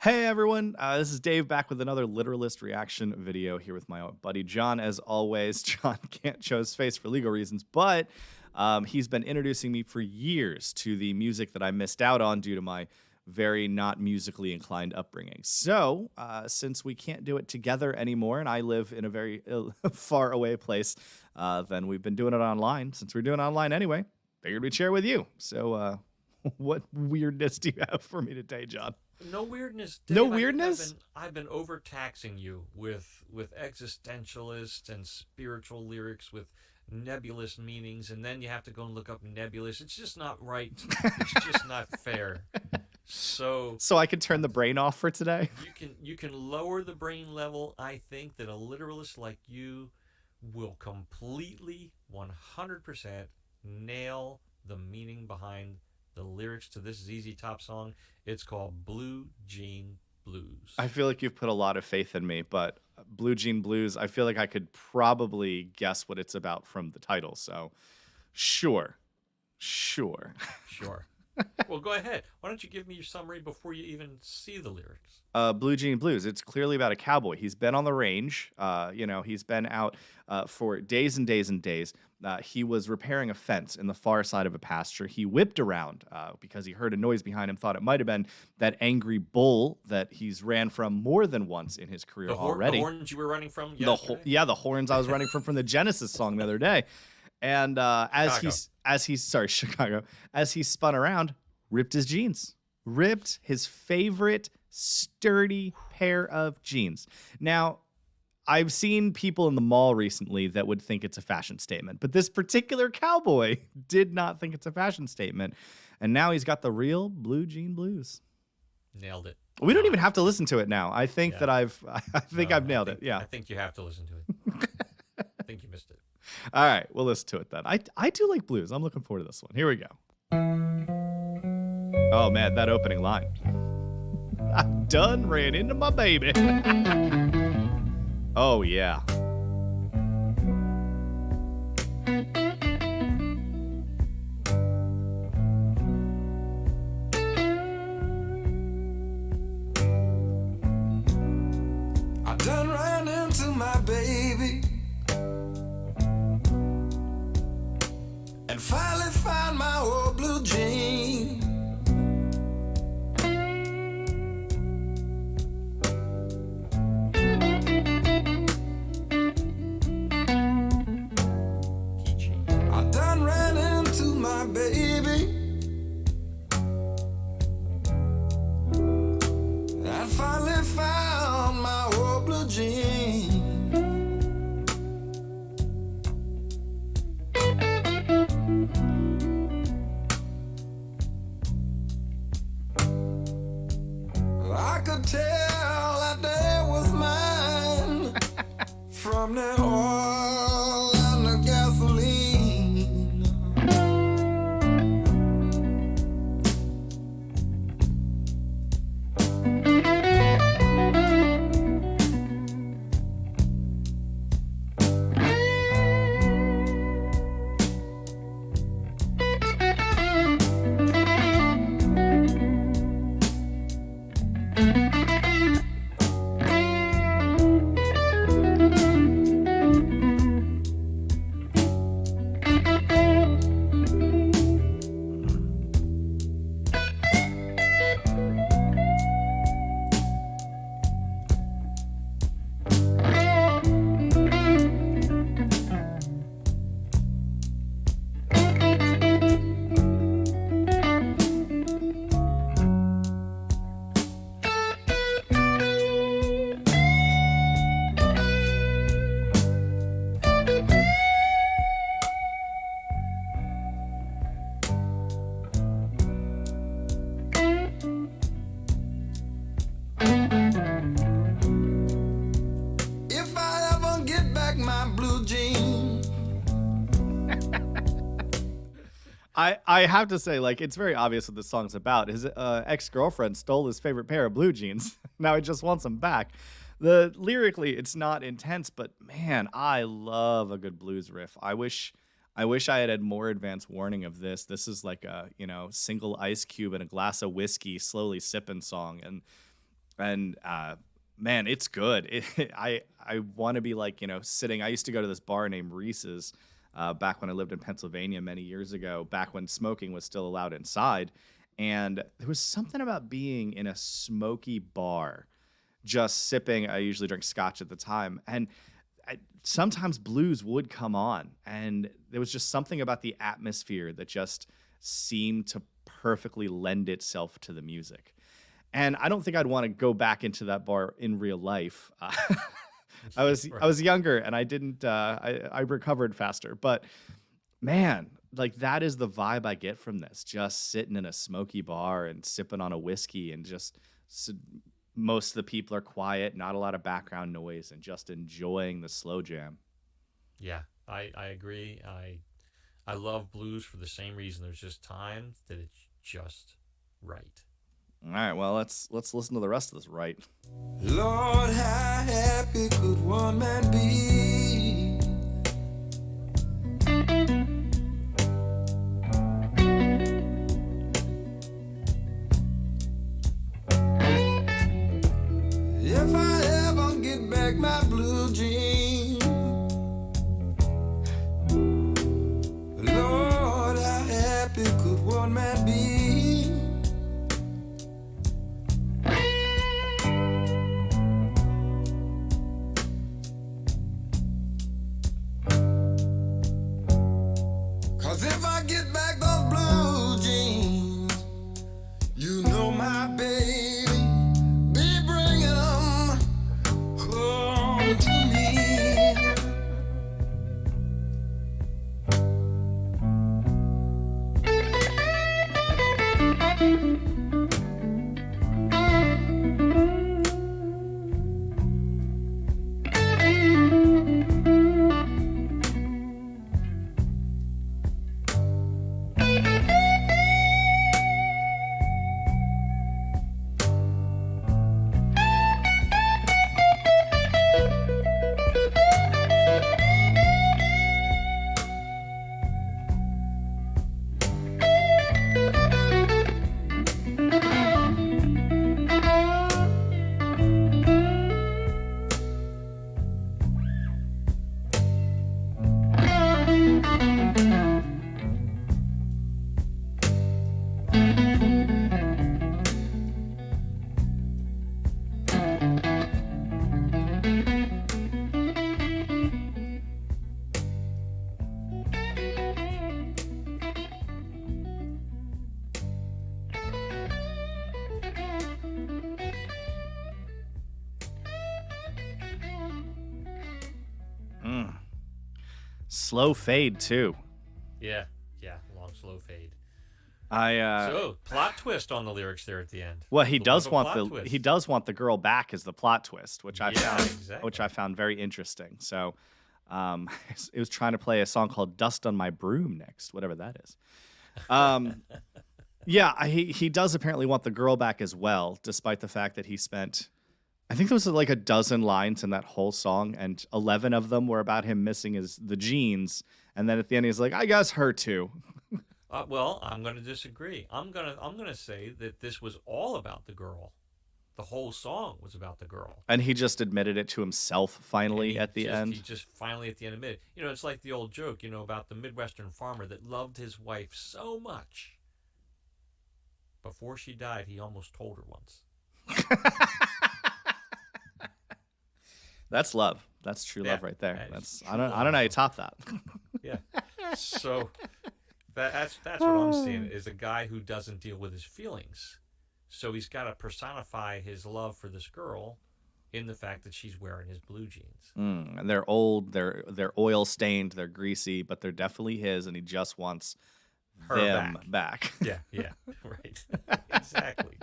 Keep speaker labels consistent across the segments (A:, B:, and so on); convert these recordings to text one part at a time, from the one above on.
A: Hey everyone, this is Dave back with another Literalist reaction video here with my buddy John. As always, John can't show his face for legal reasons, but he's been introducing me for years to the music that I missed out on due to my very not musically inclined upbringing. So, since we can't do it together anymore, and I live in a very far away place, then we've been doing it online. Since we're doing it online anyway, figured we'd share with you. So, what weirdness do you have for me today, John?
B: No weirdness,
A: No
B: Dave. I think
A: weirdness?
B: I've been overtaxing you with existentialist and spiritual lyrics with nebulous meanings, and then you have to go and look up nebulous. It's just not right. It's just not fair. So
A: So I can turn the brain off for today?
B: you can lower the brain level. I think that a literalist like you will completely 100% nail the meaning behind the lyrics to this ZZ Top song. It's called Blue Jean Blues.
A: I feel like you've put a lot of faith in me, but Blue Jean Blues, I feel like I could probably guess what it's about from the title. So, sure. Sure.
B: Sure. Well, go ahead. Why don't you give me your summary before you even see the lyrics?
A: Blue Jean Blues. It's clearly about a cowboy. He's been on the range. He's been out for days and days and days. He was repairing a fence in the far side of a pasture. He whipped around because he heard a noise behind him, thought it might have been that angry bull that he's ran from more than once in his career
B: The
A: already.
B: horns you were running from
A: The
B: yesterday?
A: the horns I was running from the Genesis song the other day. And Chicago, as he spun around, ripped his jeans, ripped his favorite sturdy pair of jeans. Now, I've seen people in the mall recently that would think it's a fashion statement, but this particular cowboy did not think it's a fashion statement. And now he's got the real blue jean blues.
B: Nailed it.
A: We don't even have to listen to it now. I think
B: Yeah.
A: that I've nailed it. Yeah.
B: I think you have to listen to it. I think you missed it.
A: All right, we'll listen to it then. I do like blues. I'm looking forward to this one. Here we go. Oh man, that opening line. I done ran into my baby. Oh yeah.
C: I done ran into my baby and finally found my old blue jean.
B: Keychain.
C: I done ran into my baby and finally found my old blue jean. I could tell that day was mine from the oil and the gasoline. If I ever get back my blue jeans.
A: I have to say, like, it's very obvious what this song's about. His ex-girlfriend stole his favorite pair of blue jeans. Now he just wants them back. Lyrically, it's not intense, but man, I love a good blues riff. I wish I had more advance warning of this. This is like a, single ice cube and a glass of whiskey slowly sipping song. And and man, it's good. I want to be like, sitting. I used to go to this bar named Reese's back when I lived in Pennsylvania many years ago, back when smoking was still allowed inside. And there was something about being in a smoky bar, just sipping. I usually drink scotch at the time, and sometimes blues would come on, and there was just something about the atmosphere that just seemed to perfectly lend itself to the music. And I don't think I'd want to go back into that bar in real life. I
B: Right.
A: was younger, and I didn't. I recovered faster, but man, like that is the vibe I get from this. Just sitting in a smoky bar and sipping on a whiskey, and just s- most of the people are quiet, not a lot of background noise, and just enjoying the slow jam.
B: Yeah, I agree. I love blues for the same reason. There's just times that it's just right.
A: All right, well let's listen to the rest of this. Right.
C: Lord, how happy could one man be? If I ever get back my blue jeans, Lord, how happy could one man be? Cause if I get back those blue jeans, you know my baby be bringing them home to me.
A: Mm. Slow fade too.
B: Yeah, yeah, long slow fade.
A: I
B: So plot twist on the lyrics there at the end.
A: Well,
B: A little bit of a plot twist.
A: he does want the girl back as the plot twist, which I
B: Yeah,
A: found
B: exactly.
A: very interesting. So, it was trying to play a song called "Dust on My Broom" next, whatever that is. Um, yeah, he does apparently want the girl back as well, despite the fact that he spent, I think there was like a dozen lines in that whole song, and 11 of them were about him missing the jeans, and then at the end he's like, "I guess her too,"
B: Well, I'm going to disagree. I'm gonna say that this was all about the girl. The whole song was about the girl,
A: and he just admitted it to himself
B: and
A: finally at the
B: he
A: end.
B: just finally at the end admitted. It's like the old joke, about the Midwestern farmer that loved his wife so much. Before she died, he almost told her once.
A: That's love. That's true
B: Yeah,
A: love right there.
B: that is
A: That's
B: true
A: I don't know how you
B: love.
A: top that.
B: Yeah. So that's what I'm seeing is a guy who doesn't deal with his feelings. So he's got to personify his love for this girl in the fact that she's wearing his blue jeans.
A: And they're old, they're oil stained, they're greasy, but they're definitely his, and he just wants
B: Her
A: them
B: back.
A: back.
B: Yeah, yeah, right. Exactly.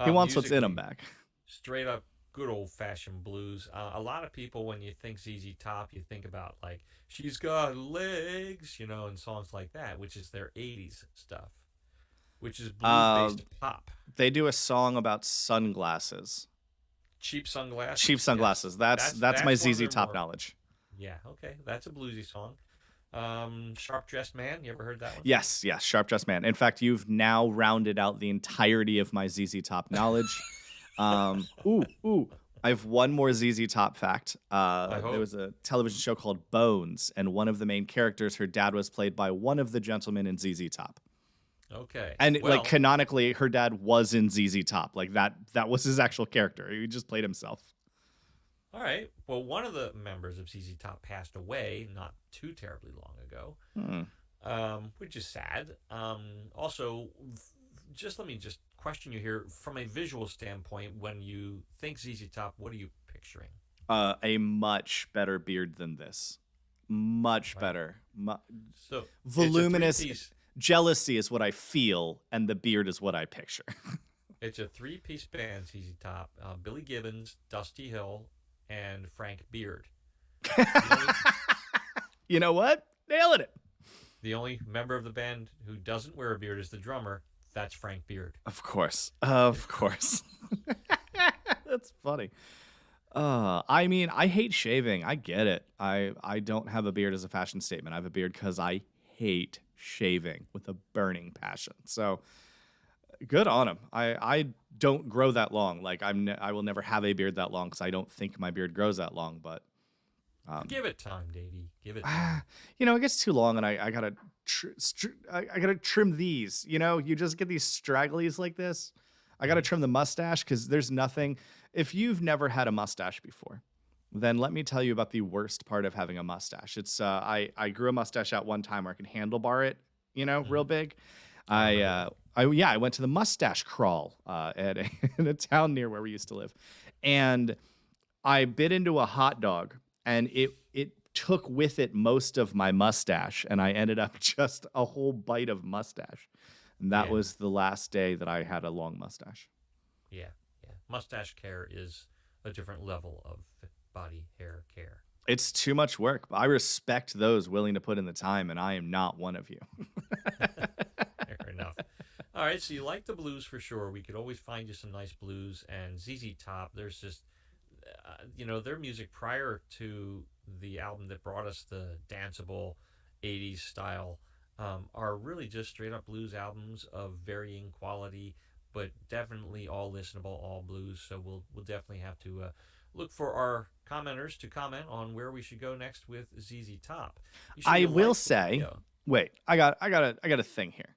A: He wants what's in him
B: Musically,
A: back.
B: straight up good old fashioned blues. A lot of people, when you think ZZ Top, you think about like "She's Got Legs," and songs like that, which is their '80s stuff, which is blues
A: Uh,
B: based pop.
A: they do a song about sunglasses,
B: Cheap
A: cheap
B: Sunglasses, yes,
A: sunglasses. That's my
B: that's one of
A: ZZ
B: their
A: Top
B: more.
A: knowledge.
B: Yeah, okay, that's a bluesy song. Sharp Dressed Man, you ever heard that one?
A: Yes, yes, Sharp Dressed Man. In fact, you've now rounded out the entirety of my ZZ Top knowledge. Ooh. I have one more ZZ Top fact.
B: I
A: There
B: hope.
A: was a television show called Bones, and one of the main characters, her dad was played by one of the gentlemen in ZZ Top.
B: Okay.
A: And like
B: Well,
A: canonically, her dad was in ZZ Top. Like that was his actual character. He just played himself.
B: all right. Well, one of the members of ZZ Top passed away not too terribly long ago, which is sad. Also, let me just question you here from a visual standpoint. When you think ZZ Top, what are you picturing?
A: A much better beard than this. Much
B: Right.
A: better.
B: So
A: Voluminous.
B: It's a three-piece,
A: Jealousy is what I feel, and the beard is what I picture.
B: it's a three-piece band. ZZ Top: Billy Gibbons, Dusty Hill, and Frank Beard.
A: You know what? Nailing it.
B: The only member of the band who doesn't wear a beard is the drummer. That's Frank Beard.
A: Of course. That's funny. I mean, I hate shaving. I get it. I don't have a beard as a fashion statement. I have a beard because I hate shaving with a burning passion. So good on him. I don't grow that long. Like I will never have a beard that long because I don't think my beard grows that long. But
B: Give it time, Davey. Give it time.
A: it gets too long, and I gotta I gotta trim these. You just get these stragglies like this. I gotta trim the mustache because there's nothing. If you've never had a mustache before, then let me tell you about the worst part of having a mustache. It's I grew a mustache out one time where I could handlebar it, real big. I went to the mustache crawl in a town near where we used to live, and I bit into a hot dog, and it took with it most of my mustache, and I ended up just a whole bite of mustache. And that
B: Yeah.
A: was the last day that I had a long mustache.
B: Yeah. Mustache care is a different level of body hair care.
A: It's too much work, but I respect those willing to put in the time, and I am not one of you.
B: Fair enough. All right, so you like the blues for sure. We could always find you some nice blues. And ZZ Top, there's just, their music prior to the album that brought us the danceable 80s style are really just straight up blues albums of varying quality, but definitely all listenable, all blues. So we'll definitely have to look for our commenters to comment on where we should go next with ZZ Top. You said
A: I
B: you
A: will
B: liked the
A: say,
B: video.
A: wait, I got a thing here.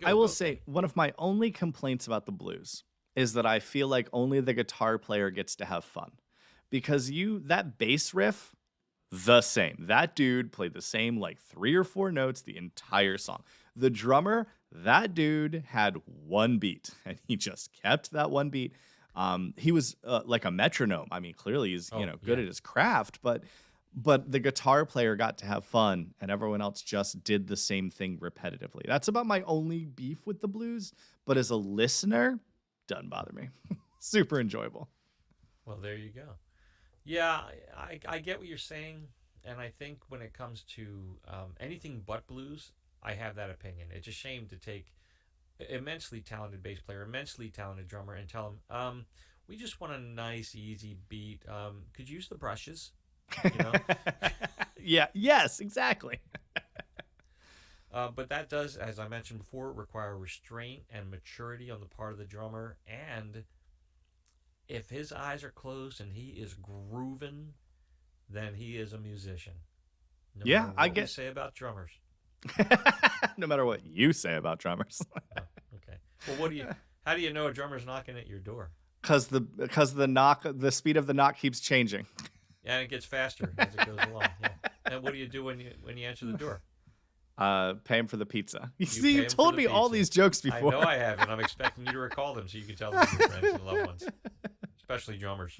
A: I will
B: Go.
A: say one of my only complaints about the blues is that I feel like only the guitar player gets to have fun. Because that bass riff, the same. That dude played the same like 3 or 4 notes the entire song. The drummer, that dude had one beat, and he just kept that one beat. He was like a metronome. I mean, clearly he's good at his craft, but the guitar player got to have fun, and everyone else just did the same thing repetitively. That's about my only beef with the blues. But as a listener, doesn't bother me. Super enjoyable.
B: Well, there you go. Yeah, I get what you're saying, and I think when it comes to anything but blues, I have that opinion. It's a shame to take immensely talented bass player, immensely talented drummer, and tell him, we just want a nice, easy beat. Could you use the brushes?
A: Yeah. Yes, exactly.
B: But that does, as I mentioned before, require restraint and maturity on the part of the drummer. And if his eyes are closed and he is grooving, then he is a musician. No
A: Yeah,
B: matter what
A: I
B: we
A: get-
B: say about drummers.
A: No matter what you say about drummers.
B: Oh, okay. Well, how do you know a drummer's knocking at your door?
A: Because the speed of the knock keeps changing.
B: Yeah, and it gets faster as it goes along. Yeah. And what do you do when you answer the door?
A: Pay him for the pizza. You see,
B: pay
A: you
B: him for
A: told
B: the
A: me all
B: pizza.
A: these jokes before.
B: I know I have, and I'm expecting you to recall them so you can tell them to your friends and loved ones, especially drummers.